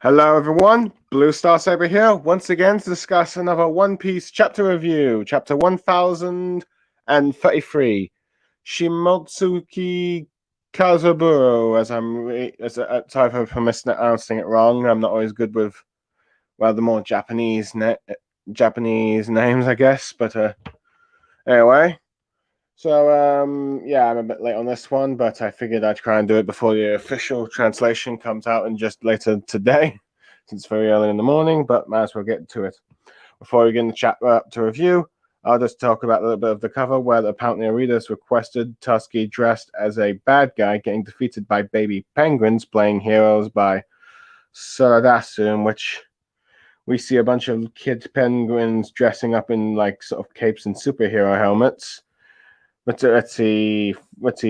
Hello everyone, Blue Star Saber here, once again to discuss another One Piece chapter review, chapter 1033, Shimotsuki Kazaburo, sorry if I'm mispronouncing it wrong, I'm not always good with, the more Japanese names, I guess, but anyway. So, yeah, I'm a bit late on this one, but I figured I'd try and do it before the official translation comes out and just later today, since it's very early in the morning, but might as well get to it. Before we get in the chat up to review, I'll just talk about a little bit of the cover where apparently a reader's requested Tusky dressed as a bad guy getting defeated by baby penguins playing Heroes by Soradasu, in which we see a bunch of kid penguins dressing up in like sort of capes and superhero helmets. But let's see, with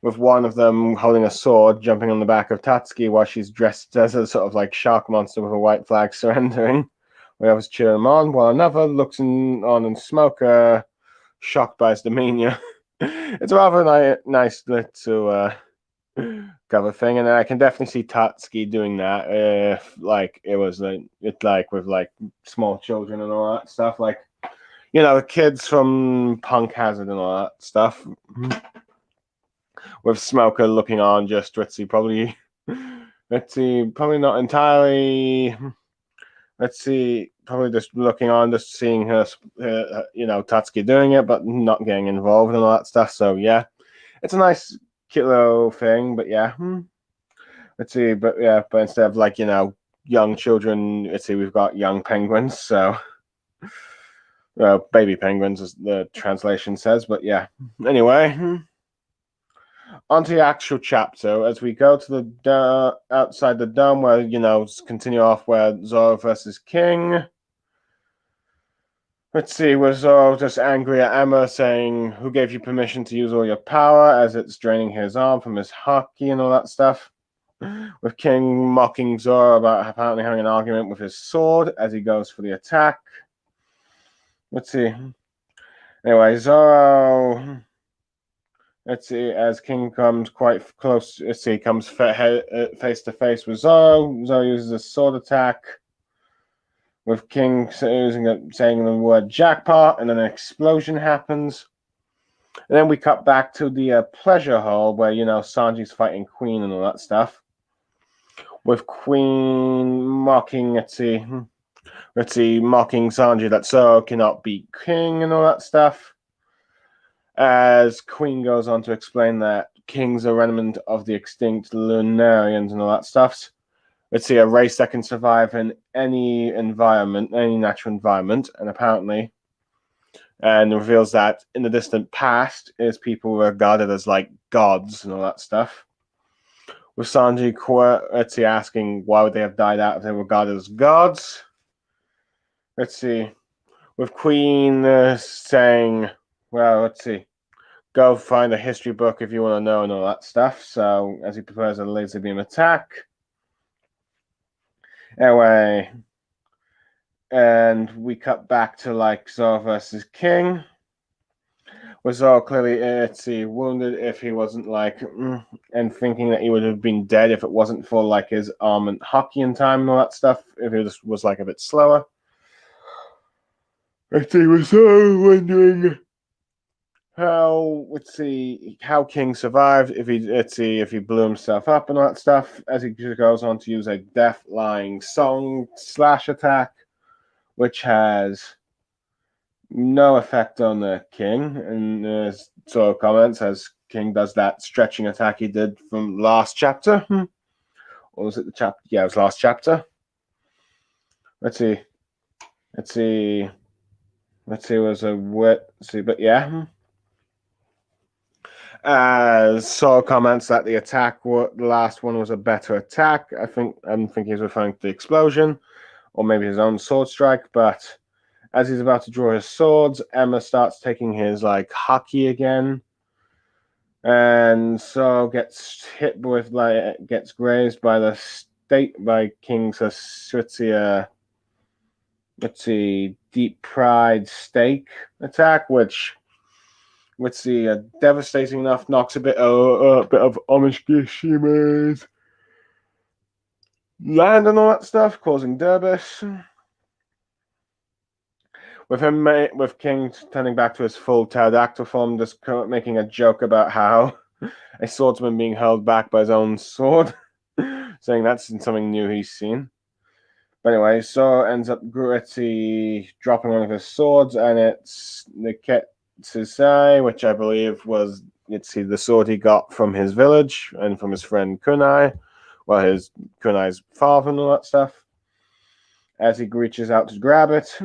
one of them holding a sword, jumping on the back of Tatsuki while she's dressed as a sort of like shark monster with a white flag surrendering. We others cheer him on, while another looks on and Smoker, shocked by his demeanor. It's a rather nice little cover thing, and I can definitely see Tatsuki doing that if like it was like with like small children and all that stuff, like kids from Punk Hazard and all that stuff. With Smoker looking on, just probably not entirely. Probably just looking on, just seeing her, Tatsuki doing it, but not getting involved and all that stuff. So yeah, it's a nice cute little thing, but yeah. But instead of young children, we've got young penguins. So. Baby penguins, as the translation says, but yeah. Anyway, on to the actual chapter as we go to the outside the dome, where continue off where Zoro versus King. Let's see, where Zoro just angry at Emma, saying, "Who gave you permission to use all your power?" as it's draining his arm from his hockey and all that stuff. With King mocking Zoro about apparently having an argument with his sword as he goes for the attack. Let's see. Anyway, Zoro. Let's see, as King comes quite close, comes face to face with Zoro. Zoro uses a sword attack, with King saying the word jackpot, and then an explosion happens. And then we cut back to the pleasure hall where, Sanji's fighting Queen and all that stuff. With Queen mocking, mocking Sanji that Zoro cannot beat King and all that stuff. As Queen goes on to explain that King's a remnant of the extinct Lunarians and all that stuff. Let's see, a race that can survive in any environment, any natural environment, and apparently, and reveals that in the distant past, is people regarded as like gods and all that stuff. With Sanji asking why would they have died out if they were regarded as gods. Let's see, with Queen saying, well, let's see. Go find a history book if you want to know and all that stuff. So, as he prepares a laser beam attack. Anyway, and we cut back to Zoro versus King. With Zoro clearly wounded if he wasn't and thinking that he would have been dead if it wasn't for his arm and hockey in time and all that stuff. If he just was a bit slower. He was so wondering how King survived if he blew himself up and all that stuff, as he goes on to use a death lying song slash attack, which has no effect on the King, and Zoro comments as King does that stretching attack he did from last chapter. Or was it the chapter? Yeah, it was last chapter. Let's see, it was a wet. But yeah. Zoro comments that the last one was a better attack. I think he's referring to the explosion, or maybe his own sword strike. But as he's about to draw his swords, Emma starts taking his hockey again, and so gets hit with gets grazed by King's deep pride stake attack, which. Let's see, devastating enough, knocks a bit of Omishishima's land and all that stuff, causing Derbis. With him, with King turning back to his full pterodactyl form, just making a joke about how a swordsman being held back by his own sword, saying that's something new he's seen. But anyway, so ends up Gritty dropping one of his swords, and it's Niketsusai, which I believe was the sword he got from his village and from his friend Kunai, well, his Kunai's father and all that stuff. As he reaches out to grab it,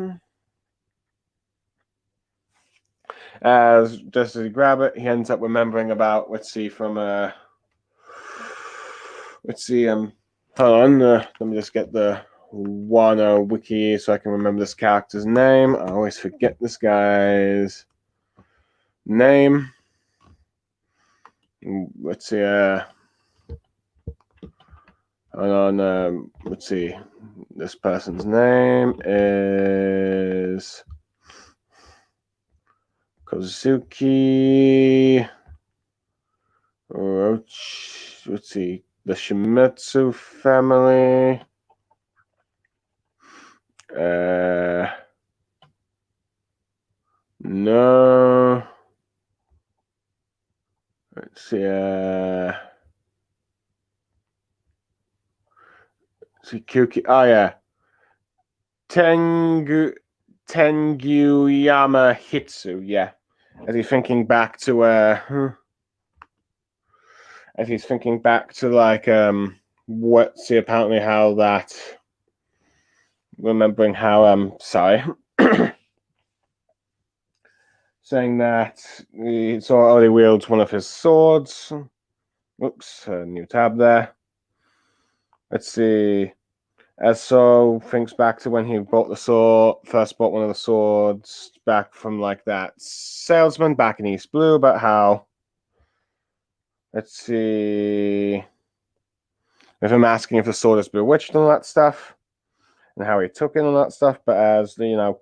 just as he grab it, he ends up remembering about hold on, let me just get the Wano wiki so I can remember this character's name. I always forget this guy's name. Let's see, hold on, let's see. This person's name is Kozuki Orochi. Let's see, the Shimizu family. No. Let's see, Kyuki. Oh yeah, Tenguyama Hitsu. Yeah, as he's thinking back to like apparently how that, remembering how sorry. Saying that he already wields one of his swords. Oops, new tab there. Let's see. As So thinks back to when he first bought one of the swords back from like that salesman back in East Blue, about how, let's see, with him asking if the sword is bewitched and all that stuff, and how he took it and all that stuff. But as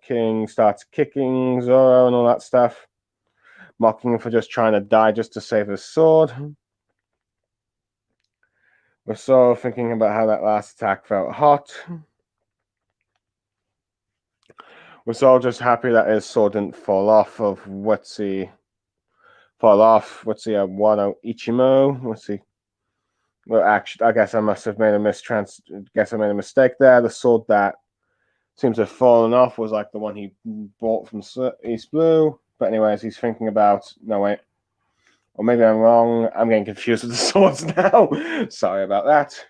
King starts kicking Zoro and all that stuff, mocking him for just trying to die just to save his sword. We're Zoro thinking about how that last attack felt hot. We're all just happy that his sword didn't fall off Wano Ichimo. Let's see. Well, actually, I guess I must have made a mistake there. The sword that seems to have fallen off was like the one he bought from East Blue. But anyways, he's thinking about, no wait, or maybe I'm wrong. I'm getting confused with the swords now. Sorry about that.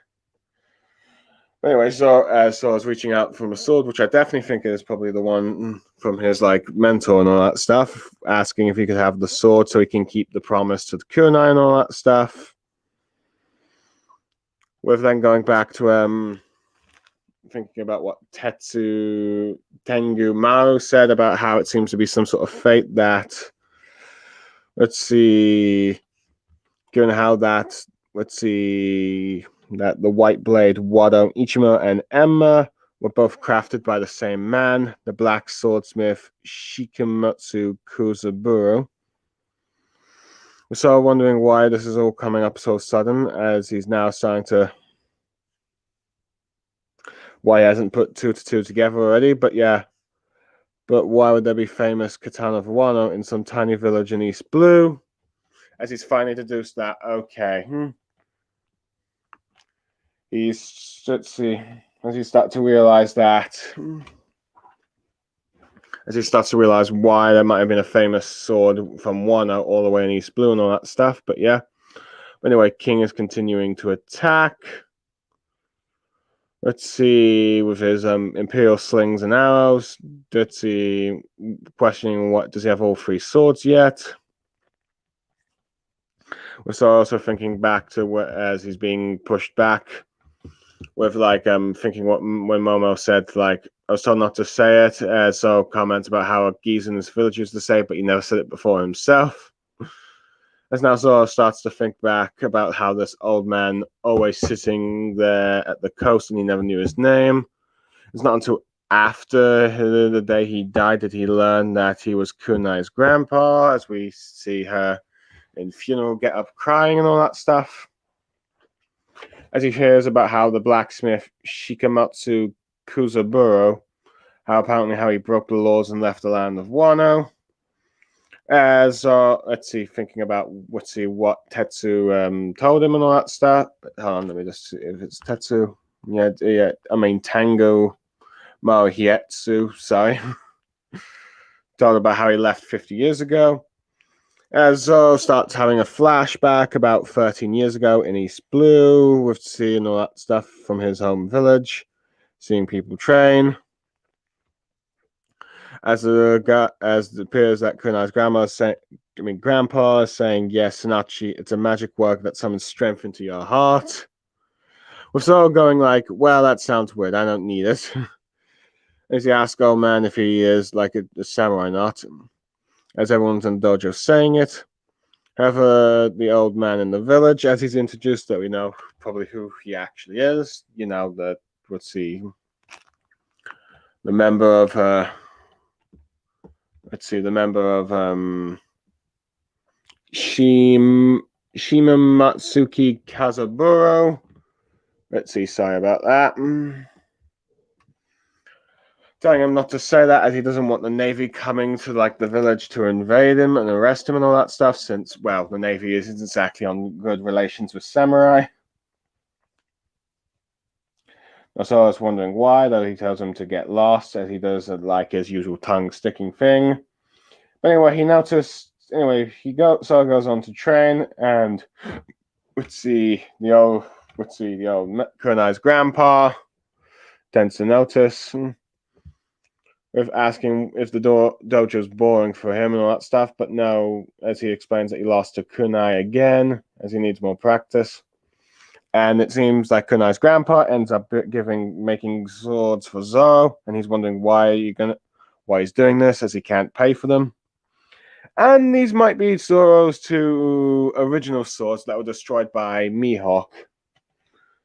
Anyway, so I was reaching out from a sword, which I definitely think is probably the one from his like mentor and all that stuff, asking if he could have the sword so he can keep the promise to the kunai and all that stuff. With then going back to thinking about what Tengu Maru said about how it seems to be some sort of fate that, let's see, given how that, let's see, that the white blade Wado Ichimo and Emma were both crafted by the same man, the black swordsmith Shikimutsu Kusaburo. We're sort of wondering why this is all coming up so sudden, as he's now starting to, why he hasn't put 2 to 2 together already. But yeah, but why would there be famous Katana of Wano in some tiny village in East Blue? As he's finally deduced that, okay, let's see, as he starts to realize that, why there might have been a famous sword from Wano all the way in East Blue and all that stuff. But yeah, anyway, King is continuing to attack. Let's see, with his Imperial slings and arrows. Let's see, questioning does he have all 3 swords yet? We're also thinking back to as he's being pushed back, with like thinking when Momo said like, I was told not to say it. So comments about how a geese in his village used to say it, but he never said it before himself. As now Zoro starts to think back about how this old man always sitting there at the coast and he never knew his name. It's not until after the day he died did he learn that he was Kunai's grandpa, as we see her in funeral get up crying and all that stuff. as he hears about how the blacksmith Shikamatsu Kuzaburo, how he broke the laws and left the land of Wano. As let's see, thinking about what Tetsu told him and all that stuff. But hold on, let me just see if it's Tetsu. Yeah. I mean Tango Mohietsu. Sorry, told about how he left 50 years ago. As Zoro starts having a flashback about 13 years ago in East Blue, with seeing all that stuff from his home village, seeing people train. As it appears that Kunai's grandpa is saying, yes, Sanachi, it's a magic work that summons strength into your heart. With Zoro going like, well, that sounds weird, I don't need it. As he asks old man if he is like a samurai or not, as everyone's in the dojo saying it. However, the old man in the village, as he's introduced, that we know probably who he actually is. You know, the member of Shimamatsuki Kazaburo. Let's see, sorry about that. Telling him not to say that, as he doesn't want the Navy coming to like the village to invade him and arrest him and all that stuff, since, well, the Navy isn't exactly on good relations with samurai. So I was wondering why, though he tells him to get lost, as he does like his usual tongue-sticking thing. But anyway, he noticed. Anyway, so goes on to train, and let's see the old Kunai's grandpa tends to notice, with asking if the dojo's boring for him and all that stuff. But no, as he explains that he lost to Kunai again, as he needs more practice. And it seems like Kunai's grandpa ends up making swords for Zoro, and he's wondering why he's doing this, as he can't pay for them. And these might be Zoro's two original swords that were destroyed by Mihawk.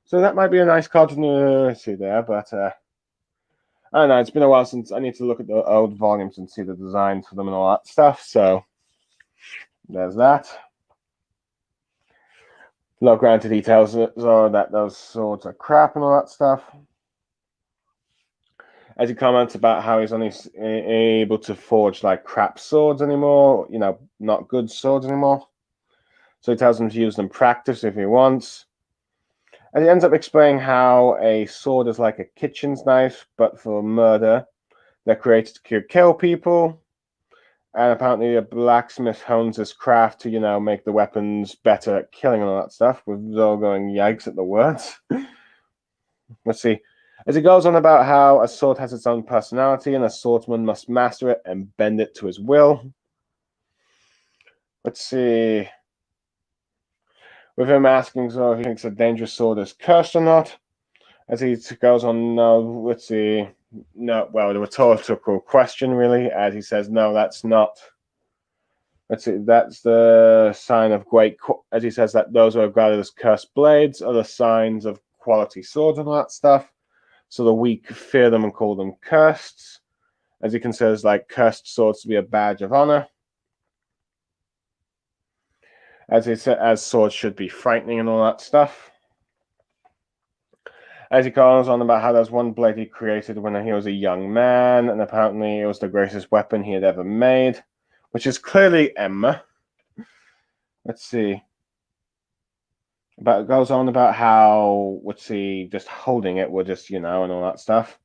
So that might be a nice continuity there, but I don't know, it's been a while since I need to look at the old volumes and see the designs for them and all that stuff, so there's that. No granted details Zoro that those swords are crap and all that stuff. As he comments about how he's only able to forge like crap swords anymore, not good swords anymore. So he tells him to use them in practice if he wants. And he ends up explaining how a sword is like a kitchen's knife, but for murder. They're created to kill people. And apparently a blacksmith hones his craft to, make the weapons better at killing and all that stuff, with Zoro going yikes at the words. Let's see. As he goes on about how a sword has its own personality and a swordsman must master it and bend it to his will. Let's see. With him asking Zoro if he thinks a dangerous sword is cursed or not. As he goes on, no, let's see. No, well, the rhetorical question, really, as he says, no, that's not. Let's see, that's the sign of great, as he says that those who are regarded as cursed blades are the signs of quality swords and all that stuff. So the weak fear them and call them cursed, as he considers like cursed swords to be a badge of honor. As he said, as swords should be frightening and all that stuff. As he goes on about how there's one blade he created when he was a young man, and apparently it was the greatest weapon he had ever made, which is clearly Emma. Let's see. But it goes on about how, just holding it would just, and all that stuff.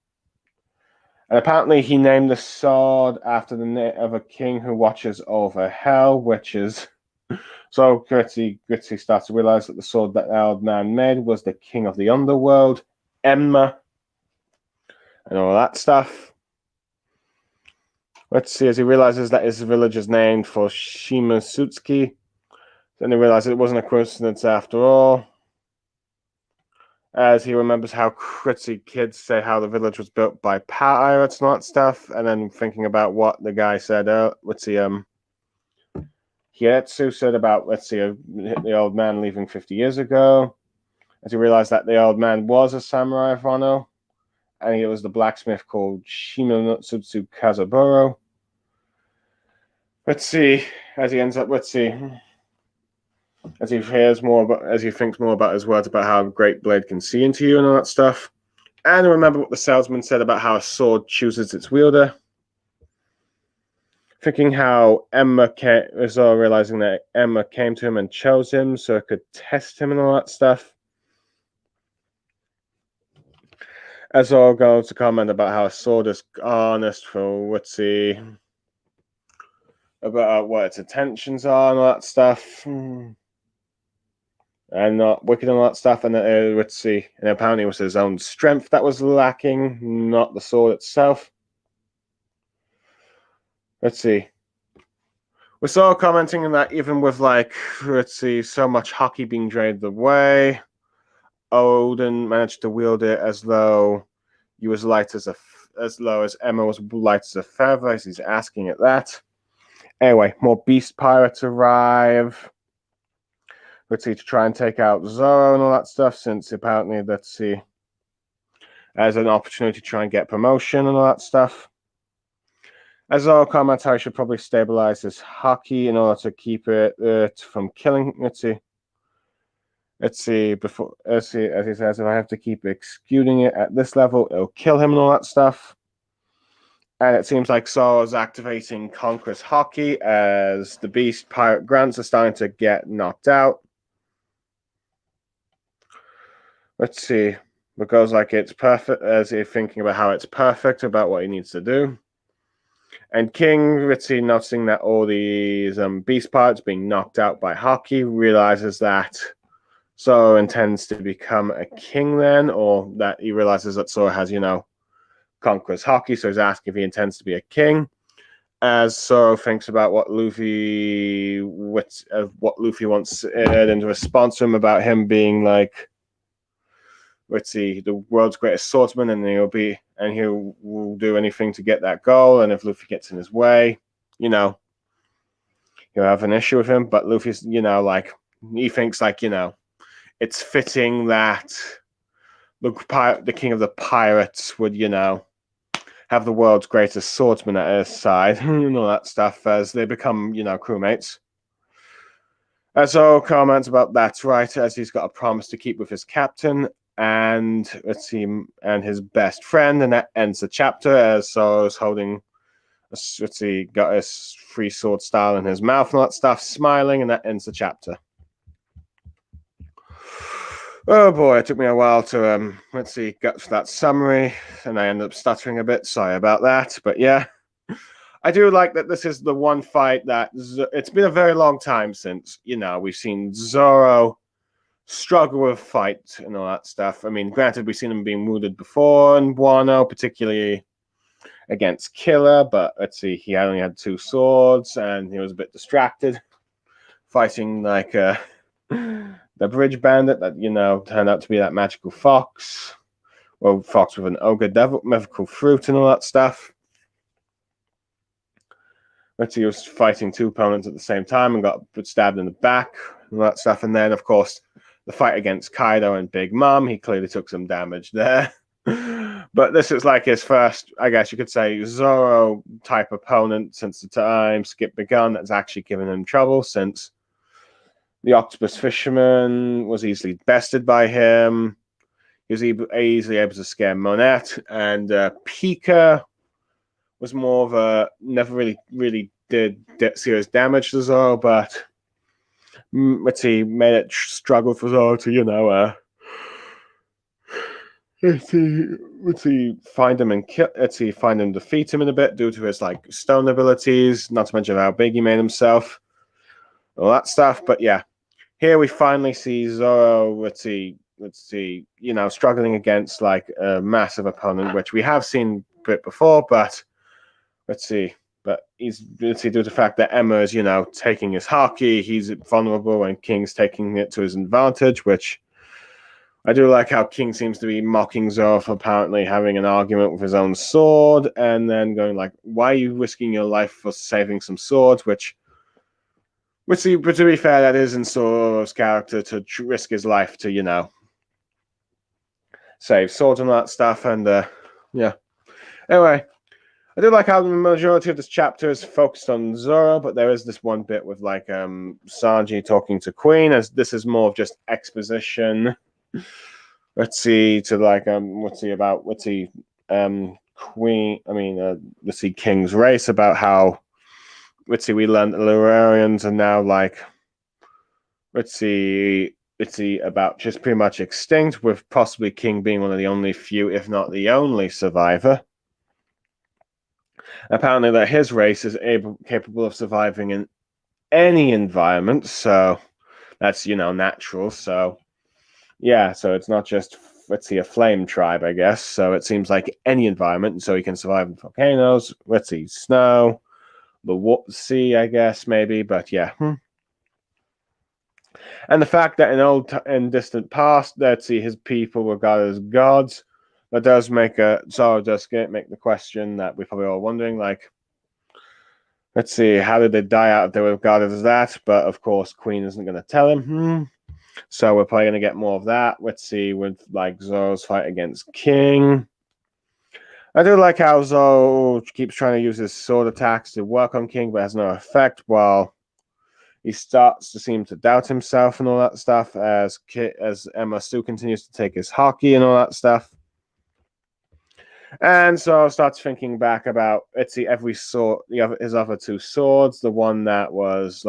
And apparently he named the sword after the name of a king who watches over hell, which is... So Gritty starts to realize that the sword that the old man made was the king of the underworld, Emma, and all that stuff. Let's see, as he realizes that his village is named for Shimosutsuki, then he realizes it wasn't a coincidence after all. As he remembers how Gritty kids say how the village was built by pirates and all that stuff, and then thinking about what the guy said, Hietsu said about, the old man leaving 50 years ago. As he realized that the old man was a samurai of Wano, and he was the blacksmith called Shimonsutsu Kazaburo. Let's see, as he ends up, as he hears more about, as he thinks more about his words about how a great blade can see into you and all that stuff. And remember what the salesman said about how a sword chooses its wielder. Thinking how Zoro realizing that Emma came to him and chose him so it could test him and all that stuff. As Zoro goes to comment about how a sword is honest for Woodsy, about what its intentions are and all that stuff. And not wicked and all that stuff, and Woodsy, and apparently it was his own strength that was lacking, not the sword itself. Let's see. We're still commenting on that even with so much hockey being drained away, Oden managed to wield it as though he was light as low as Emma was light as a feather, as he's asking at that. Anyway, more beast pirates arrive. Let's see, to try and take out Zoro and all that stuff, since apparently, let's see, as an opportunity to try and get promotion and all that stuff. As Zoro comments, I should probably stabilize his hockey in order to keep it from killing. Let's see, as he says, if I have to keep executing it at this level, it'll kill him and all that stuff. And it seems like Zoro's activating Conqueror's hockey as the beast pirate grunts are starting to get knocked out. Let's see. It goes like it's perfect, as he's thinking about how it's perfect, about what he needs to do. And King, Ritzy, noticing that all these beast pirates being knocked out by hockey, realizes that Zoro intends to become a king then, or that he realizes that Zoro has, Conqueror's hockey, so he's asking if he intends to be a king. As Zoro thinks about what Luffy wants in response to him about him being like, let's see, the world's greatest swordsman, and he will do anything to get that goal. And if Luffy gets in his way, he'll have an issue with him. But Luffy's, he thinks it's fitting that the king of the pirates would, have the world's greatest swordsman at his side and all that stuff as they become, crewmates. As Zoro comments about that's right, as he's got a promise to keep with his captain and his best friend, and that ends the chapter as Zoro's holding, got his free sword style in his mouth and all that stuff, smiling, and that ends the chapter. Oh boy, it took me a while to get to that summary, and I ended up stuttering a bit. Sorry about that, but yeah, I do like that this is the one fight that it's been a very long time since we've seen Zoro struggle with a fight and all that stuff. I mean, granted, we've seen him being wounded before in Wano, particularly against Killer, but let's see, he only had 2 swords and he was a bit distracted fighting the bridge bandit that turned out to be that magical fox, fox with an ogre devil mythical fruit and all that stuff. Let's see, he was fighting 2 opponents at the same time and got stabbed in the back and all that stuff. And then, of course, the fight against Kaido and Big Mom, he clearly took some damage there. But this is like his first, I guess you could say, Zoro type opponent since the time Skip begun that's actually given him trouble, since the octopus fisherman was easily bested by him. He was easily able to scare Monette, and Pika was more of a never really did serious damage to Zoro, but made it struggle for Zoro to find him and find him, defeat him in a bit due to his stone abilities, not to mention how big he made himself, all that stuff. But yeah, here we finally see Zoro, struggling against a massive opponent, which we have seen a bit before, but he's due to the fact that Emma is, taking his hockey, he's vulnerable, and King's taking it to his advantage, which I do like how King seems to be mocking Zoro for apparently having an argument with his own sword, and then going why are you risking your life for saving some swords, but to be fair, that is in Zoro's character to risk his life to, save swords and all that stuff, and yeah. Anyway, I do like how the majority of this chapter is focused on Zoro, but there is this one bit with like Sanji talking to Queen, as this is more of just exposition. Let's see Queen. Let's see King's race, about how we learned the Lurarians are now like about just pretty much extinct, with possibly King being one of the only few, if not the only survivor. Apparently that his race is capable of surviving in any environment, so that's natural. So yeah, so it's not just a flame tribe, I guess. So it seems like any environment, so he can survive in volcanoes, snow, the sea, I guess, maybe, but yeah. And the fact that in old and distant past, his people were regarded as gods, that does make the question that we're probably all wondering, like, how did they die out if they were regarded as that? But of course, Queen isn't going to tell him. So we're probably going to get more of that. With like Zoro's fight against King. I do like how Zoro keeps trying to use his sword attacks to work on King, but has no effect, while he starts to seem to doubt himself and all that stuff, as Emma still continues to take his hockey and all that stuff. And so I starts thinking back about every sword, his other two swords, the one that was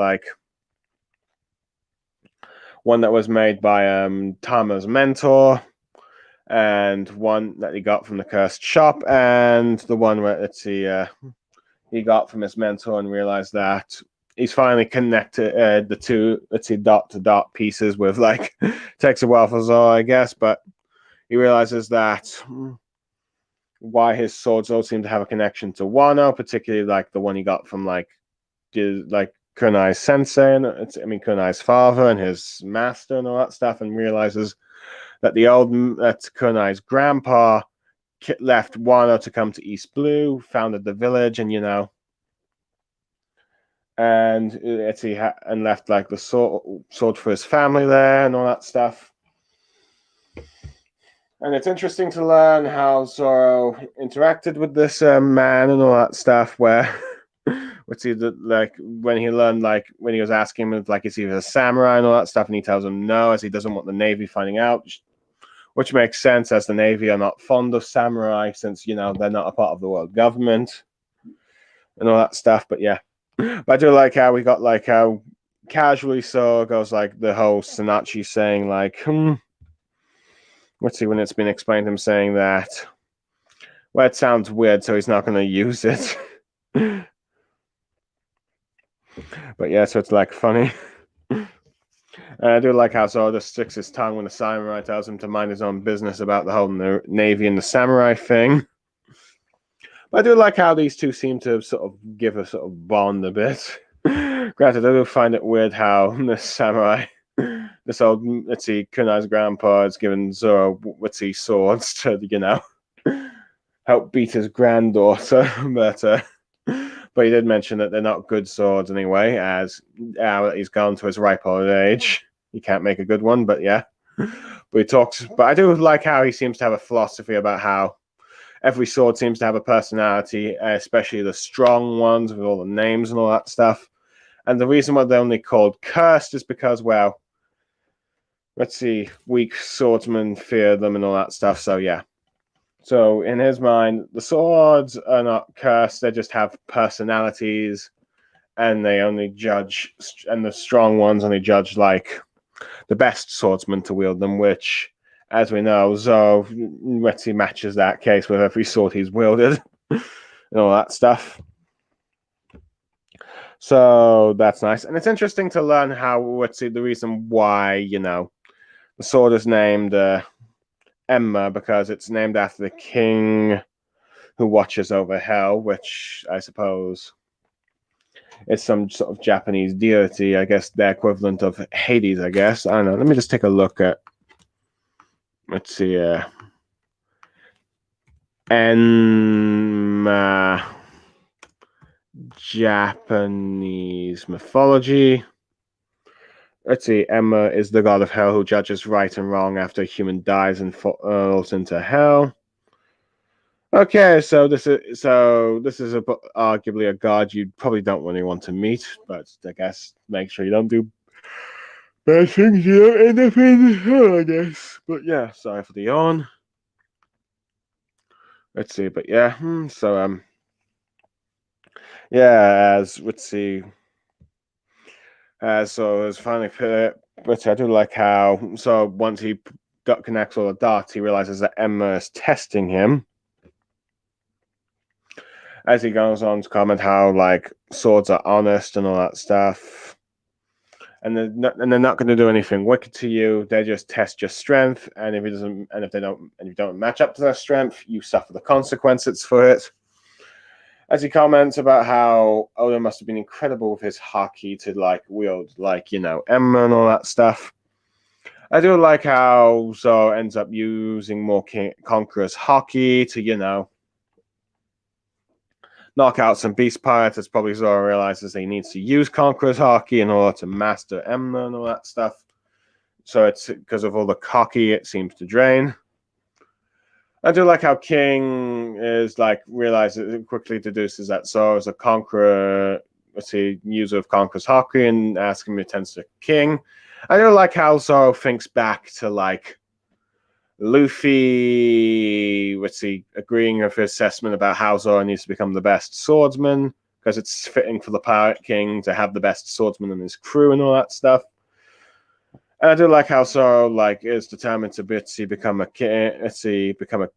made by Tama's mentor, and one that he got from the cursed shop, and the one where he got from his mentor, and realized that he's finally connected the two dot to dot pieces with takes a while for Zoro, I guess, but he realizes that why his swords all seem to have a connection to Wano, particularly the one he got from Kunai's sensei, and Kunai's father and his master and all that stuff, and realizes that Kunai's grandpa left Wano to come to East Blue, founded the village, and and left the sword for his family there and all that stuff. And it's interesting to learn how Zoro interacted with this man and all that stuff, where when he learned, when he was asking him is he a samurai and all that stuff, and he tells him no, as he doesn't want the Navy finding out, which makes sense, as the Navy are not fond of samurai, since they're not a part of the world government and all that stuff. But yeah, but I do like how we got how casually Zoro goes the whole Sanachi saying when it's been explained to him, saying that, well, it sounds weird, so he's not going to use it. But yeah, so it's funny. And I do like how Zoro just sticks his tongue when the samurai tells him to mind his own business about the whole Navy and the samurai thing. But I do like how these two seem to sort of give a sort of bond a bit. Granted, I do find it weird how this samurai, this old, Kunai's grandpa has given Zoro, swords to, help beat his granddaughter. But he did mention that they're not good swords anyway, as he's gone to his ripe old age. He can't make a good one, but yeah. But I do like how he seems to have a philosophy about how every sword seems to have a personality, especially the strong ones with all the names and all that stuff. And the reason why they're only called cursed is because, well, weak swordsmen fear them and all that stuff. So yeah. So in his mind, the swords are not cursed; they just have personalities, and they only judge, and the strong ones only judge the best swordsman to wield them, which, as we know, Zoro matches that case with every sword he's wielded and all that stuff. So that's nice, and it's interesting to learn how the reason why the sword is named Emma, because it's named after the king who watches over hell, which I suppose is some sort of Japanese deity. I guess the equivalent of Hades, I guess. I don't know. Let me just take a look at, Emma, Japanese mythology. Emma is the god of hell who judges right and wrong after a human dies and falls into hell. Okay, this is arguably a god you probably don't really want to meet, but I guess make sure you don't do bad things. You don't end up in hell, I guess. But yeah, sorry for the yawn. Let's see, but yeah, yeah, as let's see, so it's finally put. But I do like how once he connects all the dots, he realizes that Emma is testing him. As he goes on to comment how like swords are honest and all that stuff, and they're not going to do anything wicked to you. They just test your strength, and if you don't match up to their strength, you suffer the consequences for it. As he comments about how Oda must have been incredible with his haki to like wield like Emma and all that stuff. I do like how Zoro ends up using more Conqueror's haki to knock out some beast pirates. As probably Zoro realizes he needs to use Conqueror's haki in order to master Emma and all that stuff. So it's because of all the haki it seems to drain. I do like how King is like realizes it quickly deduces that Zoro is a conqueror, user of Conqueror's haki and asks him to attend to King. I do like how Zoro thinks back to like Luffy, agreeing with his assessment about how Zoro needs to become the best swordsman because it's fitting for the Pirate King to have the best swordsman in his crew and all that stuff. And I do like how Zoro is determined to become a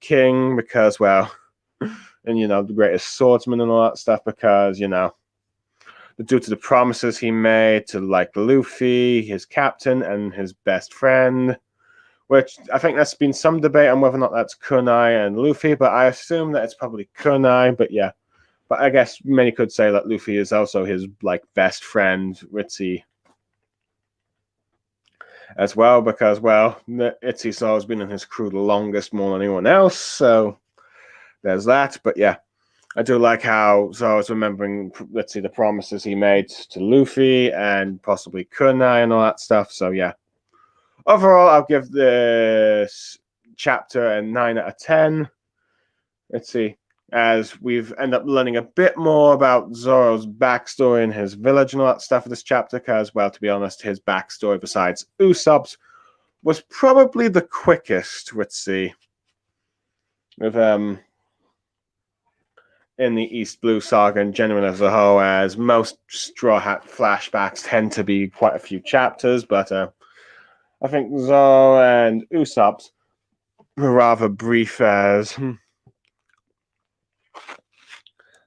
king because well, and the greatest swordsman and all that stuff because due to the promises he made to like Luffy, his captain, and his best friend. Which I think there's been some debate on whether or not that's Kunai and Luffy, but I assume that it's probably Kunai. But yeah, but I guess many could say that Luffy is also his like best friend, Ritzy, as well, because well, Itzy has been in his crew the longest, more than anyone else. So there's that. But yeah, I do like how Zoro's remembering, the promises he made to Luffy and possibly Kunai and all that stuff. So yeah. Overall, I'll give this chapter a 9 out of 10. Let's see. As we've ended up learning a bit more about Zoro's backstory and his village and all that stuff in this chapter, because, well, to be honest, his backstory, besides Usopp's, was probably the quickest, let's see. With, in the East Blue Saga and generally as a whole, as most Straw Hat flashbacks tend to be quite a few chapters, but I think Zoro and Usopp's were rather brief as.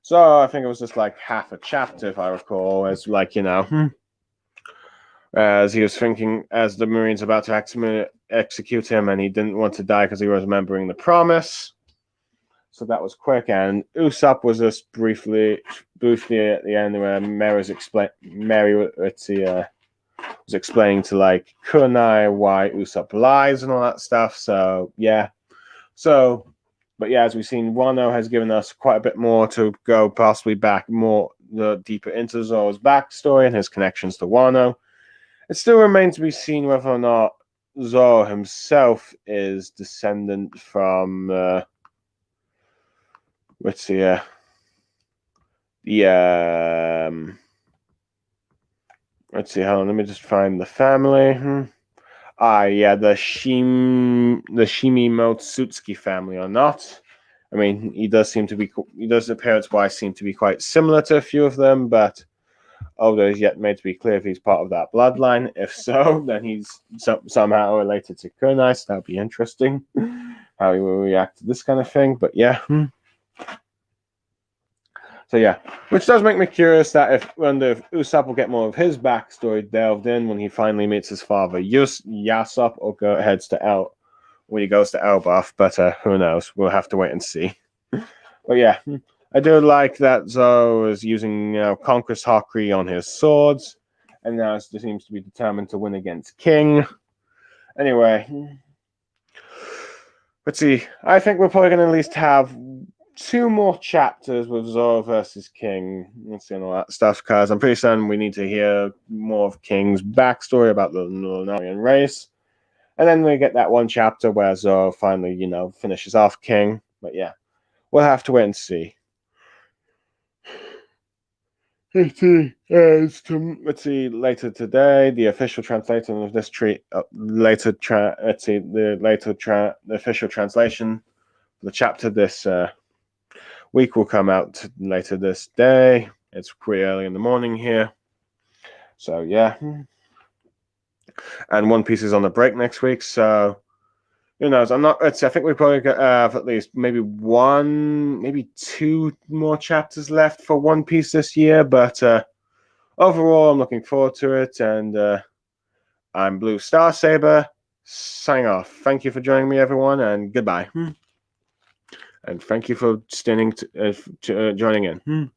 So I think it was just like half a chapter, if I recall, as as he was thinking, as the Marines about to execute him, and he didn't want to die because he was remembering the promise. So that was quick, and Usopp was just briefly at the end where Mary was explaining to like Kunai why Usopp lies and all that stuff. So yeah, but yeah, as we've seen, Wano has given us quite a bit more to go, possibly back more deeper into Zoro's backstory and his connections to Wano. It still remains to be seen whether or not Zoro himself is descendant from let's see, let's see, hold on, let me just find the family. Yeah, the Shimimotsutsuki family or not. I mean, he does appearance-wise seem to be quite similar to a few of them, but Oda is yet made to be clear if he's part of that bloodline. If so, then he's somehow related to Kunai, so that'd be interesting how he will react to this kind of thing. But yeah. So yeah, which does make me curious that if Usopp will get more of his backstory delved in when he finally meets his father Yasopp, or heads to when he goes to Elbaf. But who knows? We'll have to wait and see. But yeah, I do like that Zoro is using Conqueror's haki on his swords, and now he seems to be determined to win against King. Anyway, let's see. I think we're probably going to at least have 2 more chapters with Zoro versus King. Let's see, all that stuff, because I'm pretty certain we need to hear more of King's backstory about the Lunarian race. And then we get that one chapter where Zoro finally, finishes off King. But yeah, we'll have to wait and see. Let's see. Later today, the official translation of this treat. The official translation for the chapter this week will come out later this day. It's pretty early in the morning here, so yeah. And One Piece is on the break next week, so who knows? I think we probably have at least maybe two more chapters left for One Piece this year, but overall, I'm looking forward to it, and I'm Blue Star Saber, signing off. Thank you for joining me, everyone, and goodbye. And thank you for joining in.